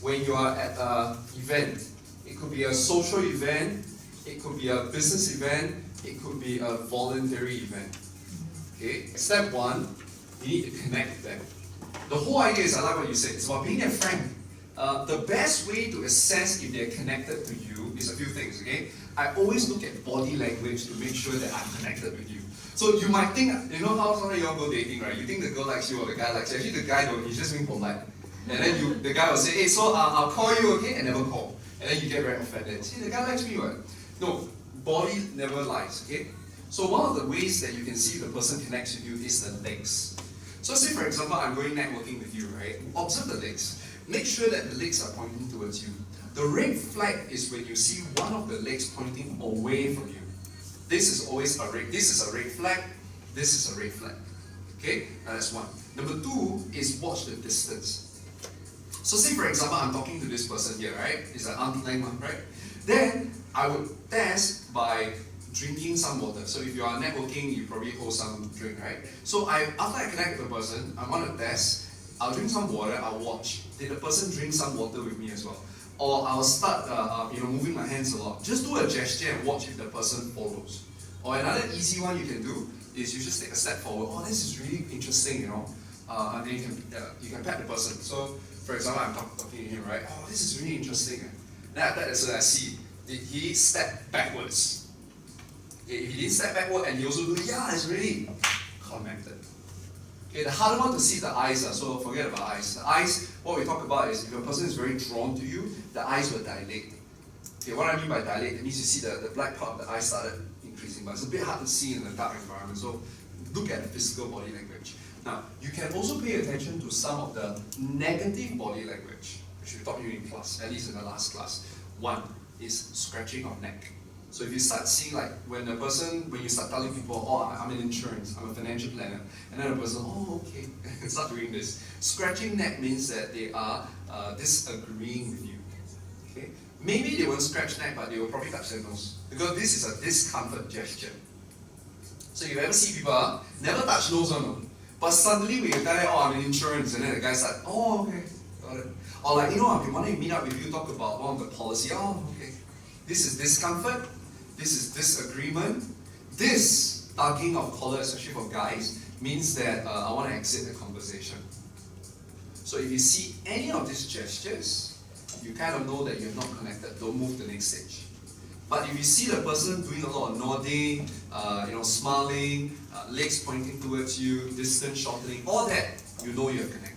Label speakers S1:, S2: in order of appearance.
S1: when you are at an event. It could be a social event, it could be a business event, it could be a voluntary event. Okay? Step one, you need to connect them. The whole idea is, I like what you said, it's about being their friend. The best way to assess if they're connected to you is a few things, okay? I always look at body language to make sure that I'm connected with you. So you might think, you know how some of you all go dating, right? You think the girl likes you or the guy likes you. Actually the guy don't, he's just being polite. And then the guy will say, hey, so I'll call you, okay? And never call. And then you get very offended. See, the guy likes me, what? No, body never lies, okay? So one of the ways that you can see if the person connects with you is the legs. So say for example, I'm going networking with you, right? Observe the legs. Make sure that the legs are pointing towards you. The red flag is when you see one of the legs pointing away from you. This is always a red. This is a red flag. This is a red flag. Okay? Now that's one. Number two is watch the distance. So say for example, I'm talking to this person here, right? It's an arm's length, right? Then I would test by drinking some water. So if you are networking, you probably hold some drink, right? So after I connect with the person, I want to test. I'll drink some water, I'll watch. Did the person drink some water with me as well? Or I'll start moving my hands a lot. Just do a gesture and watch if the person follows. Or another easy one you can do is you just take a step forward. Oh, this is really interesting, and then you can pat the person. So for example, I'm talking to him, right? Oh, this is really interesting. Then I pat the person, I see, did he step backwards? If he didn't step backward and he also do, yeah, it's really connected. Okay, the harder one to see is the eyes, so forget about eyes. The eyes, what we talk about is if a person is very drawn to you, the eyes will dilate. Okay, what I mean by dilate, it means you see the black part of the eye started increasing, but it's a bit hard to see in a dark environment, so look at the physical body language. Now, you can also pay attention to some of the negative body language, which we taught you in class, at least in the last class. One is scratching of neck. So if you start seeing when you start telling people, oh, I'm in insurance, I'm a financial planner, and then the person, oh, okay, start doing this. Scratching neck means that they are disagreeing with you. Okay? Maybe they won't scratch neck, but they will probably touch their nose, because this is a discomfort gesture. So you ever see people never touch nose or no, but suddenly when you tell them, oh, I'm in insurance, and then the guy starts, oh, okay, got it. Or I've been wanting to meet up with you, talk about one of the policy, oh, okay. This is discomfort. This is disagreement. This tugging of collar, especially for guys, means that I want to exit the conversation. So if you see any of these gestures, you kind of know that you're not connected. Don't move to the next stage. But if you see the person doing a lot of nodding, smiling, legs pointing towards you, distance shortening, all that, you know you're connected.